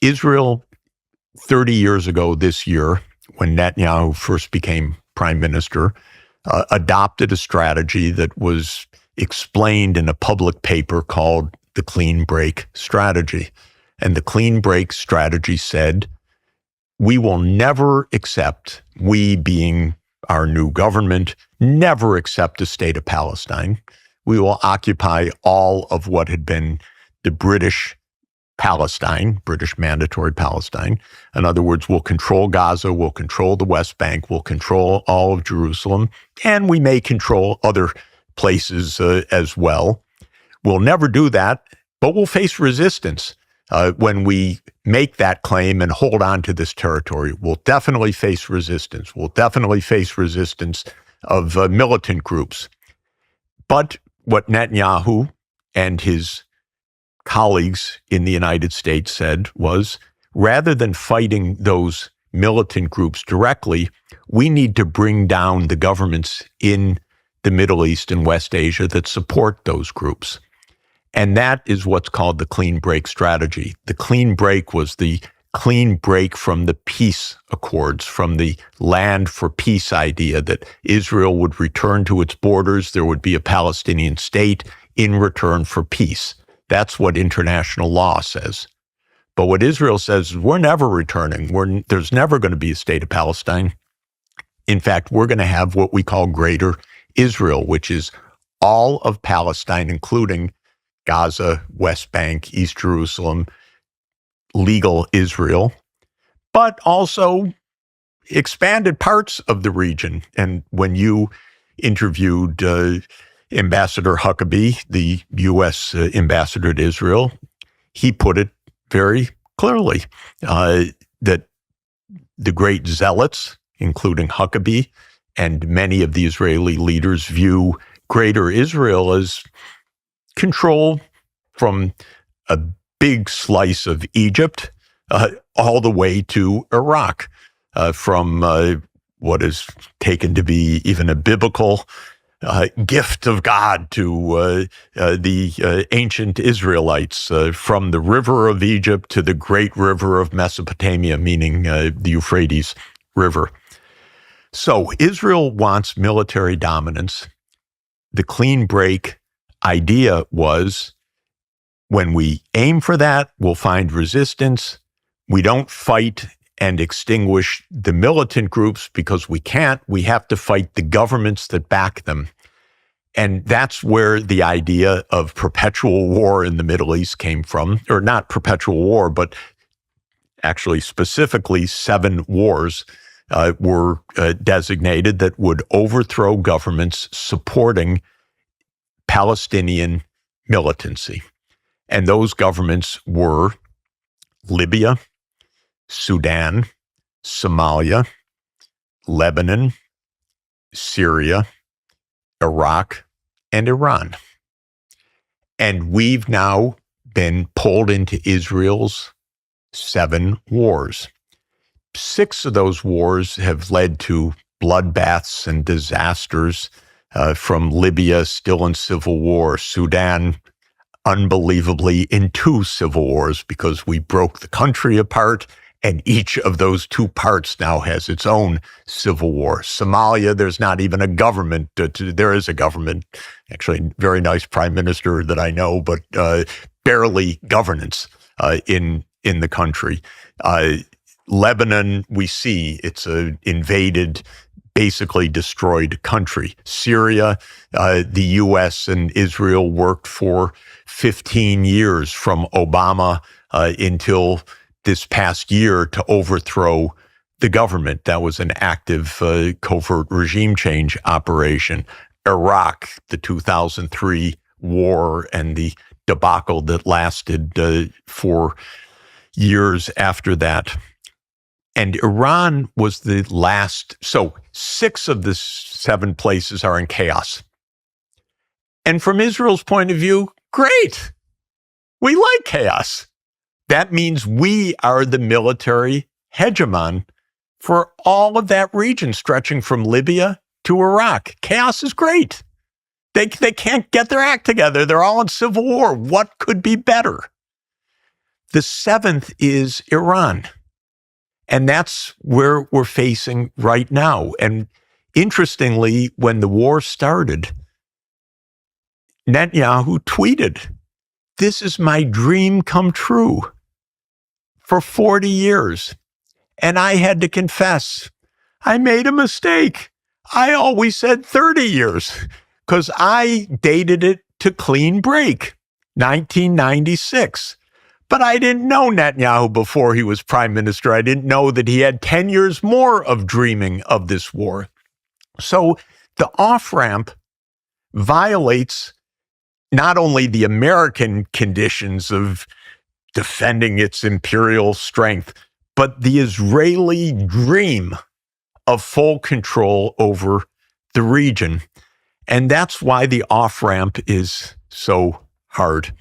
Israel, 30 years ago this year, when Netanyahu first became prime minister, adopted a strategy that was explained in a public paper called the Clean Break Strategy. And the Clean Break Strategy said, we will never accept, we being our new government, never accept a state of Palestine. We will occupy all of what had been the British Palestine, British Mandatory Palestine. In other words, we'll control Gaza, we'll control the West Bank, we'll control all of Jerusalem, and we may control other places as well. We'll never do that, but we'll face resistance when we make that claim and hold on to this territory. We'll definitely face resistance. We'll definitely face resistance of militant groups. But what Netanyahu and his colleagues in the United States said was, rather than fighting those militant groups directly, we need to bring down the governments in the Middle East and West Asia that support those groups. And that is what's called the Clean Break Strategy. The Clean Break was the clean break from the peace accords, from the land for peace idea that Israel would return to its borders, there would be a Palestinian state in return for peace. That's what international law says. But what Israel says is we're never returning. There's never going to be a state of Palestine. In fact, we're going to have what we call Greater Israel, which is all of Palestine, including Gaza, West Bank, East Jerusalem, legal Israel, but also expanded parts of the region. And when you interviewed Ambassador Huckabee, the U.S. ambassador to Israel, he put it very clearly that the great zealots, including Huckabee, and many of the Israeli leaders view Greater Israel as control from a big slice of Egypt all the way to Iraq, from what is taken to be even a biblical gift of God to the ancient Israelites, from the river of Egypt to the great river of Mesopotamia, meaning the Euphrates River. So Israel wants military dominance. The clean break idea was, when we aim for that, we'll find resistance. We don't fight and extinguish the militant groups because we can't. We have to fight the governments that back them. And that's where the idea of perpetual war in the Middle East came from, or not perpetual war, but actually specifically 7 wars were designated that would overthrow governments supporting Palestinian militancy. And those governments were Libya, Sudan, Somalia, Lebanon, Syria, Iraq, and Iran. And we've now been pulled into Israel's 7 wars. 6 of those wars have led to bloodbaths and disasters, from Libya, still in civil war, Sudan, unbelievably, in 2 civil wars, because we broke the country apart, and each of those 2 parts now has its own civil war. Somalia, there's not even a government. There is a government, actually, very nice prime minister that I know, but barely governance in the country. Lebanon, we see it's an invaded, basically destroyed country. Syria, the U.S. and Israel worked for 15 years from Obama until this past year to overthrow the government. That was an active covert regime change operation. Iraq, the 2003 war and the debacle that lasted for years after that. And Iran was the last. So 6 of the 7 places are in chaos. And from Israel's point of view, great. We like chaos. That means we are the military hegemon for all of that region, stretching from Libya to Iraq. Chaos is great. They can't get their act together. They're all in civil war. What could be better? The seventh is Iran. And that's where we're facing right now. And interestingly, when the war started, Netanyahu tweeted, "This is my dream come true," for 40 years. And I had to confess, I made a mistake. I always said 30 years because I dated it to clean break, 1996. But I didn't know Netanyahu before he was prime minister. I didn't know that he had 10 years more of dreaming of this war. So the off-ramp violates not only the American conditions of defending its imperial strength, but the Israeli dream of full control over the region. And that's why the off-ramp is so hard.